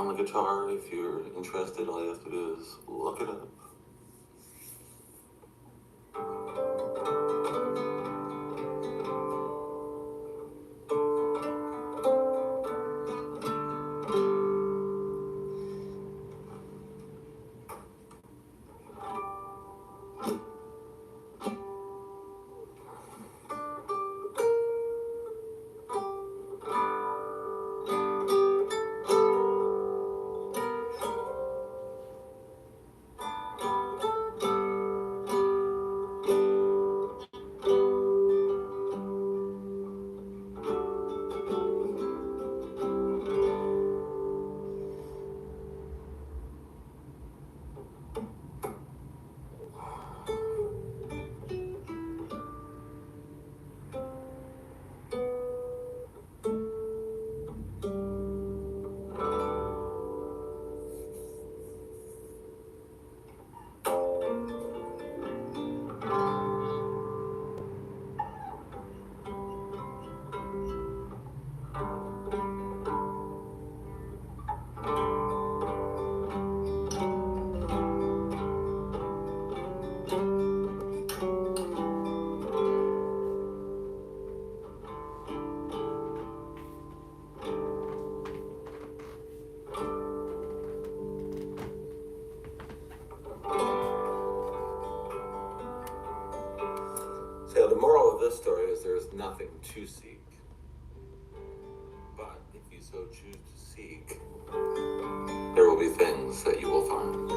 on the guitar. If you're interested, all you have to do is look it up. So the moral of this story is there is nothing to seek. But if you so choose to seek, there will be things that you will find.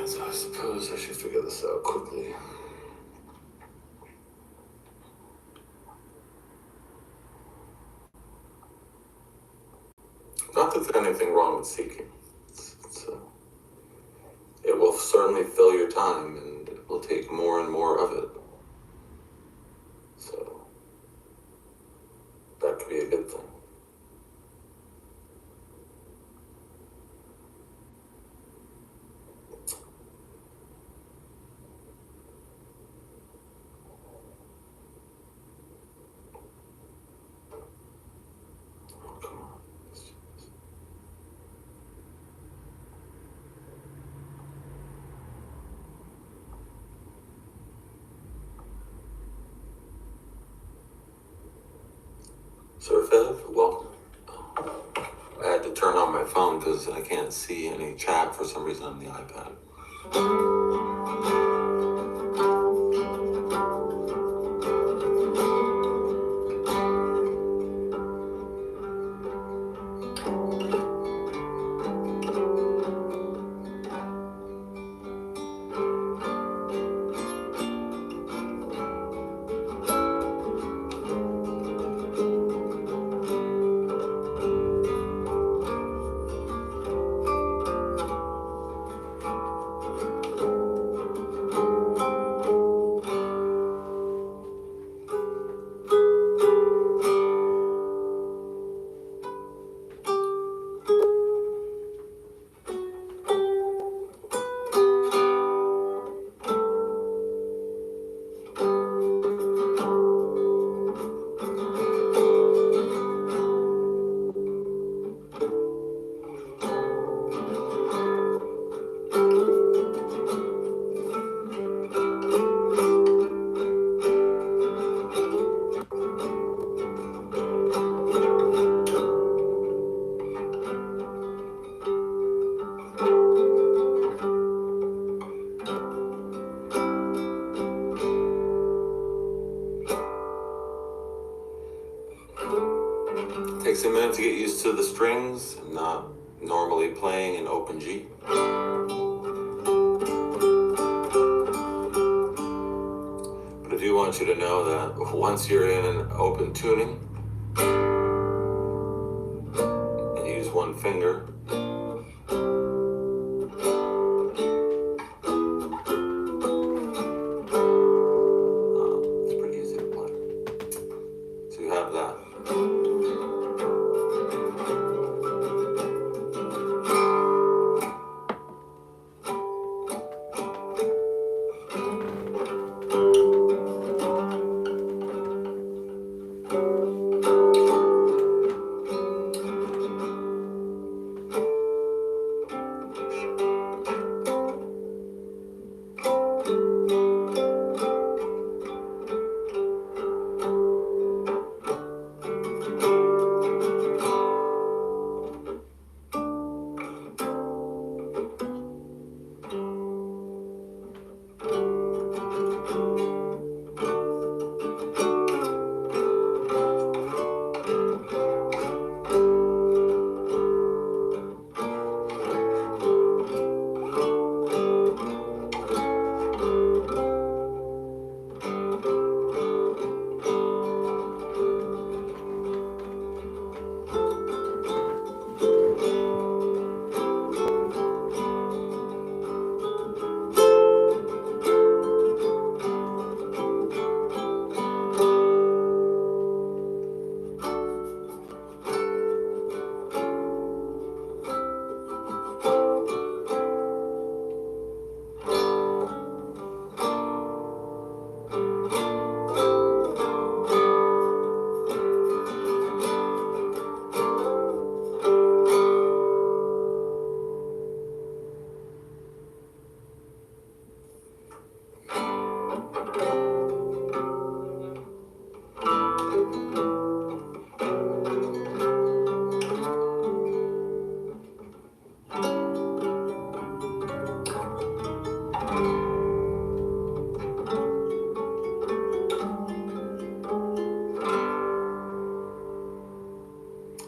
So I suppose I should figure this out quickly. Not that there's anything wrong with seeking. It will certainly fill your time, and it will take more and more of it. So that could be a good thing. Sir Fev, welcome. I had to turn on my phone because I can't see any chat for some reason on the iPad. Takes a minute to get used to the strings and not normally playing in open G. But I do want you to know that once you're in an open tuning and use one finger, it's pretty easy to play. So you have that.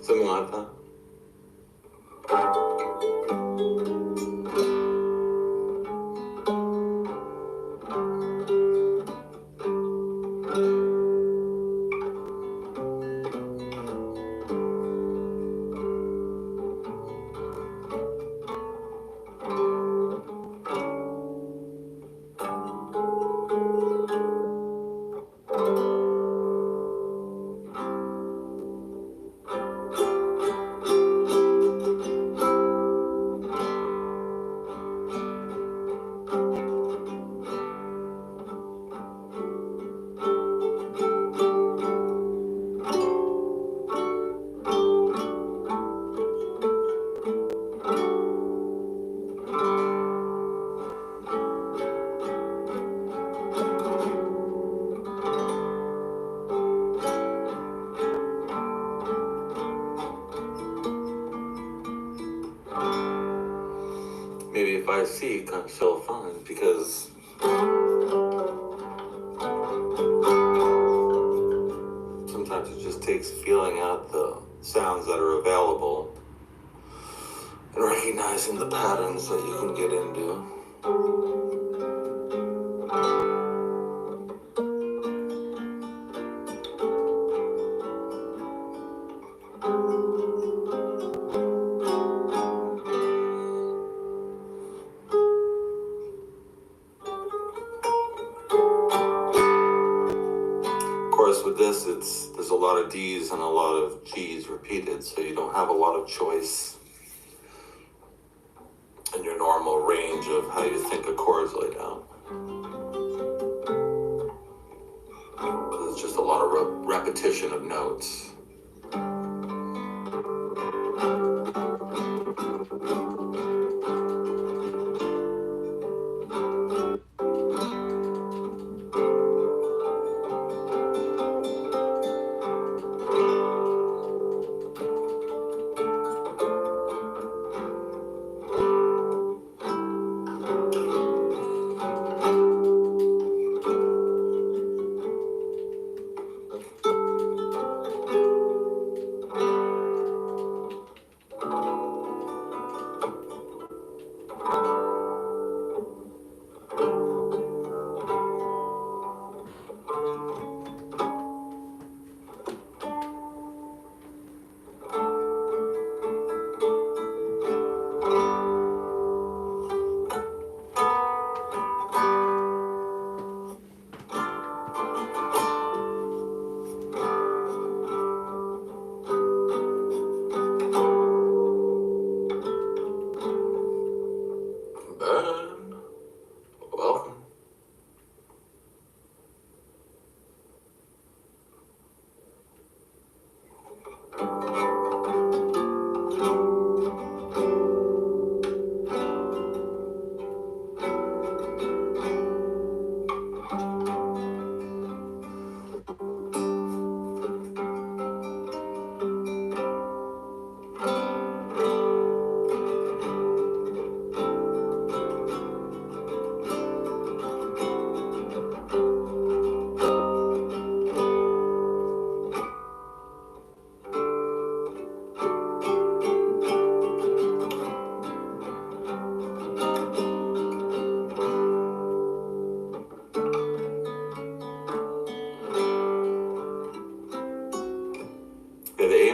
Something like that. Maybe if I see kind of still fun, because sometimes it just takes feeling out the sounds that are available and recognizing the patterns that you can get into. Of course, with this, there's a lot of D's and a lot of G's repeated, so you don't have a lot of choice in your normal range of how you think a chord's laid out. Because it's just a lot of repetition of notes.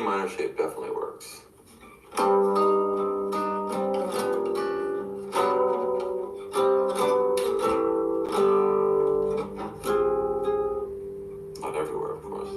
minor shape definitely works. Not everywhere, of course.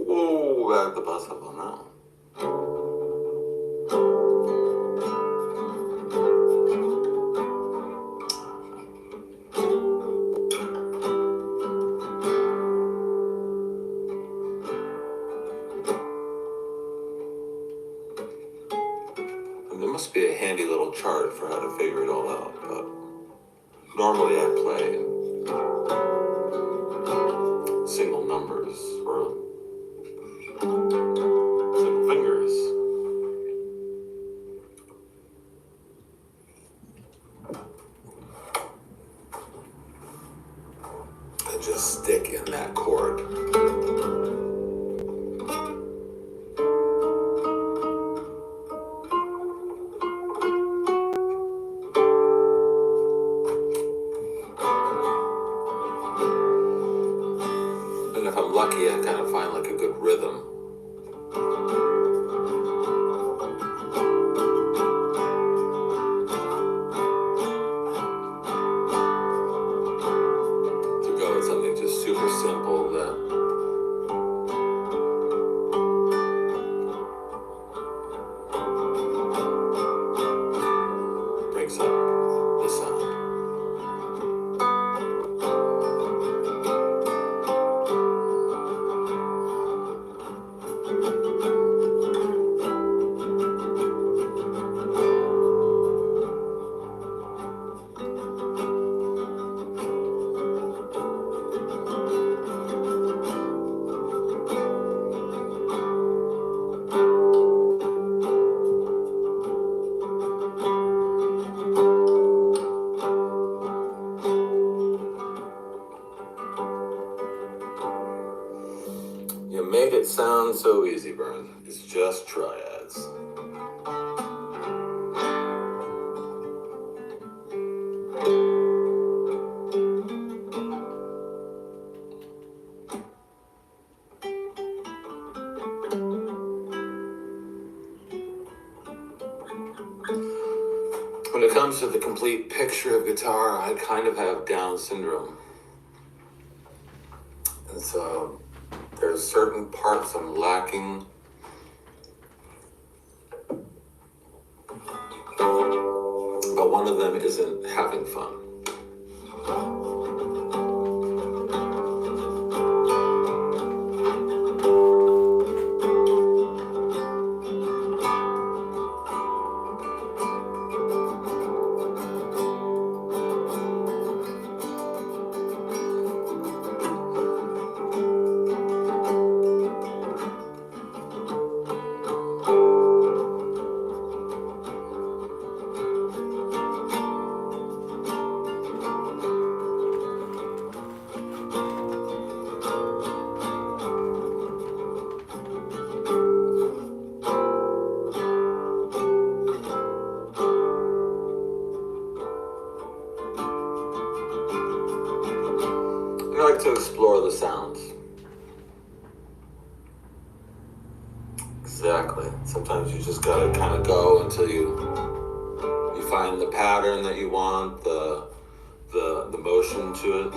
Whoa, back the bus up on that one. There must be a handy little chart for how to figure it all out, but normally I play single numbers or single fingers. And just stick in that chord. And if I'm lucky, I kind of find like a good rhythm. To go with something just super simple that breaks up the sound. You made it sound so easy, Burn. It's just triads. When it comes to the complete picture of guitar, I kind of have Down syndrome. And so there's certain parts I'm lacking. But one of them isn't having fun. I like to explore the sounds. Exactly. Sometimes you just gotta kind of go until you find the pattern that you want, the motion to it.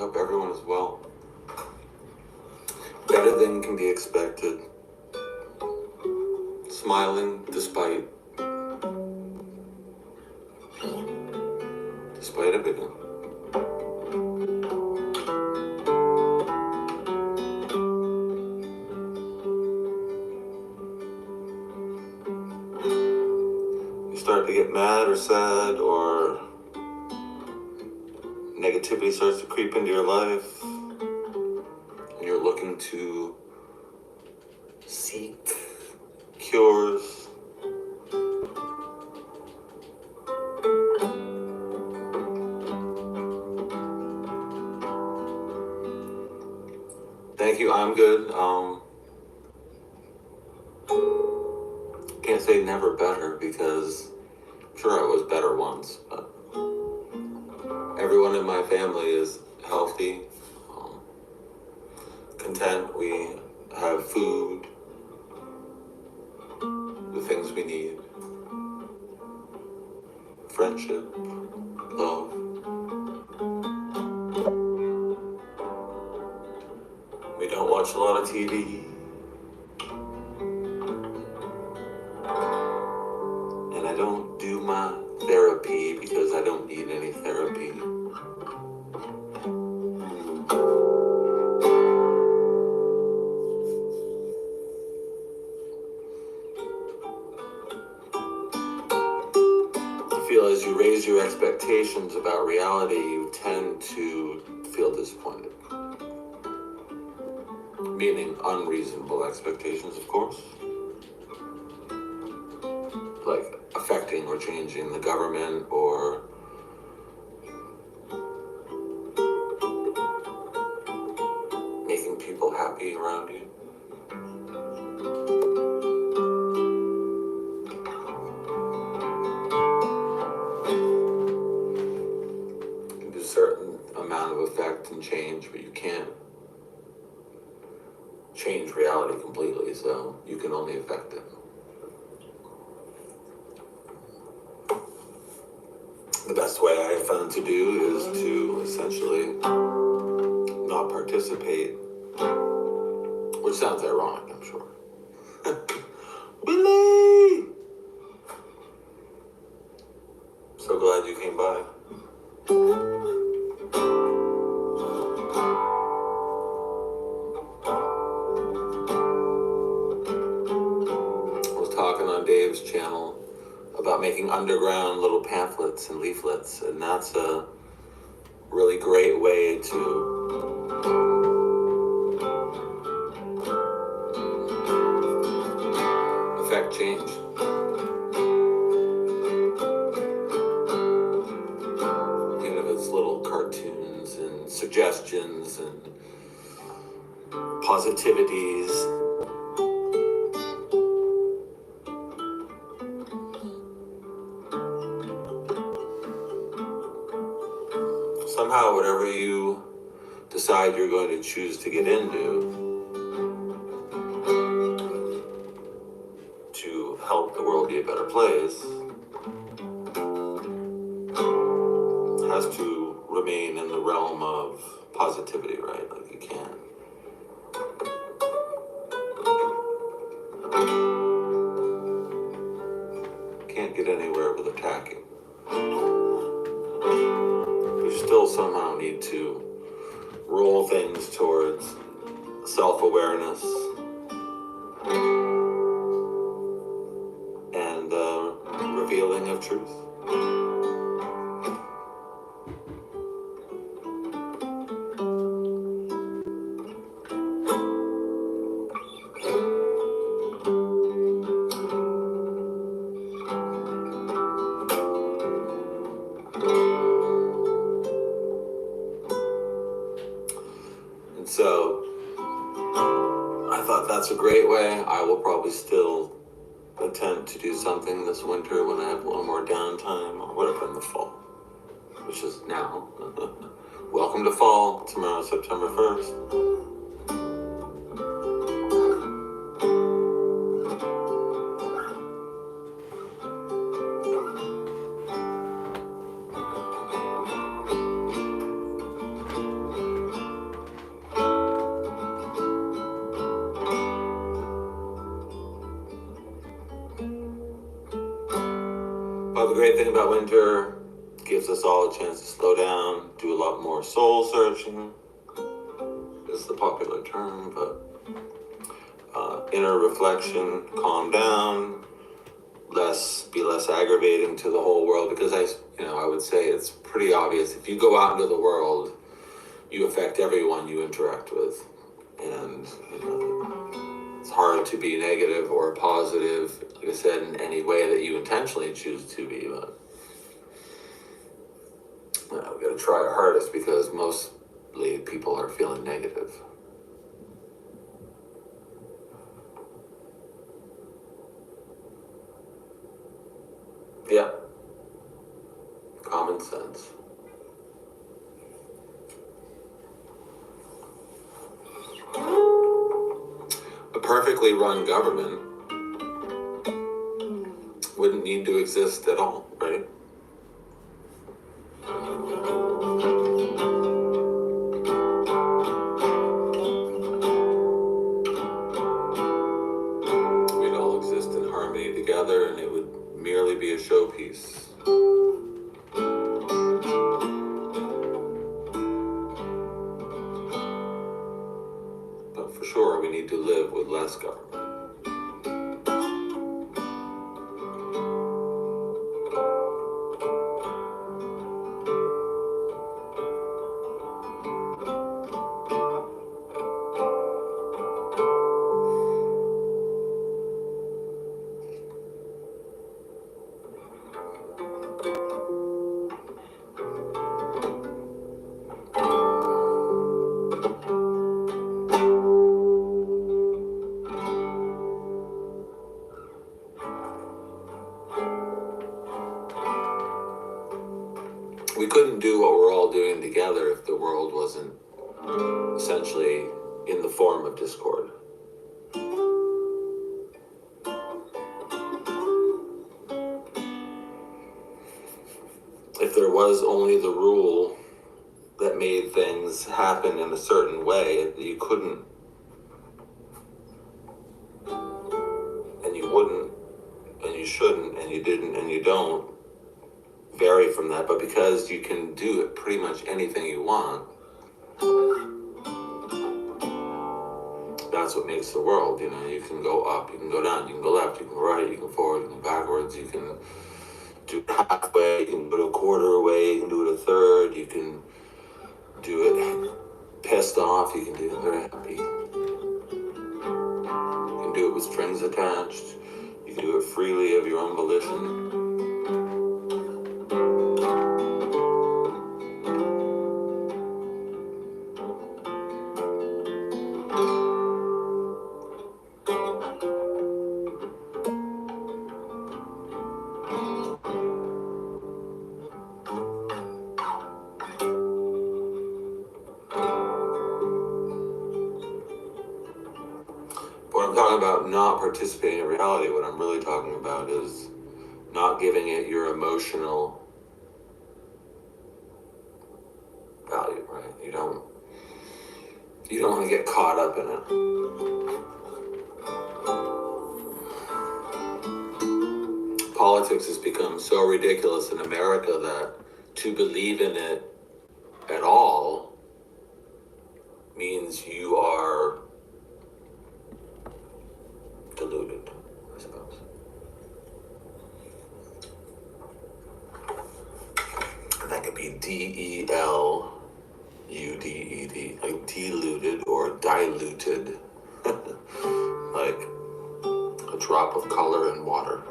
hope everyone is well. Better than can be expected. Smiling despite everything. You start to get mad or sad, or negativity starts to creep into your life, and you're looking to seek cures. Thank you, I'm good. Can't say never better, because I'm sure I was better once, but everyone in my family is healthy, content. We have food, the things we need, friendship, love. We don't watch a lot of TV. And I don't do my therapy because I don't need any therapy. I feel as you raise your expectations about reality, you tend to feel disappointed. Meaning unreasonable expectations, of course. Like affecting or changing the government, or making people happy around you. You can do a certain amount of effect and change, but you can't change reality completely, so you can only affect it. The best way I have found to do is to essentially not participate, which sounds ironic, I'm sure. Willie! So glad you came by. I was talking on Dave's channel about making underground little pamphlets and leaflets, and that's a really great way to affect change. Even if it's little cartoons and suggestions and positivities. Somehow, whatever you decide you're going to choose to get into to help the world be a better place has to remain in the realm of positivity, right? Like you can't get anywhere with attacking. You still somehow need to roll things towards self-awareness and revealing of truth. And so I thought that's a great way. I will probably still attempt to do something this winter when I have a little more downtime, or whatever, in the fall, which is now. Welcome to fall. Tomorrow, September 1st. Well, the great thing about winter gives us all a chance to slow down, do a lot more soul searching. Is the popular term, but inner reflection, calm down, be less aggravating to the whole world. Because I would say it's pretty obvious. If you go out into the world, you affect everyone you interact with, and it's hard to be negative or positive, like I said, in any way that you intentionally choose to be. But we got to try our hardest because mostly people are feeling negative. Yeah. Common sense. A perfectly run government wouldn't need to exist at all, right? We'd all exist in harmony together, and it would merely be a showpiece. But for sure, we need to live with less government. We couldn't do what we're all doing together if the world wasn't essentially in the form of discord. If there was only the rule that made things happen in a certain way, you couldn't, and you wouldn't, and you shouldn't, and you didn't, and you don't vary from that. But because you can do it pretty much anything you want, that's what makes the world. You can go up, you can go down, you can go left, you can go right, you can forward, you can backwards, you can do it halfway, you can do it a quarter away, you can do it a third, you can do it pissed off, you can do it very happy, you can do it with strings attached, you can do it freely of your own volition. What I'm talking about not participating in reality, what I'm really talking about is not giving it your emotional value, right? You don't want to get caught up in it. Politics has become so ridiculous in America that to believe in it at all means you are deluded, I suppose. And that could be DELUDED, like deluded or diluted, like a drop of color in water.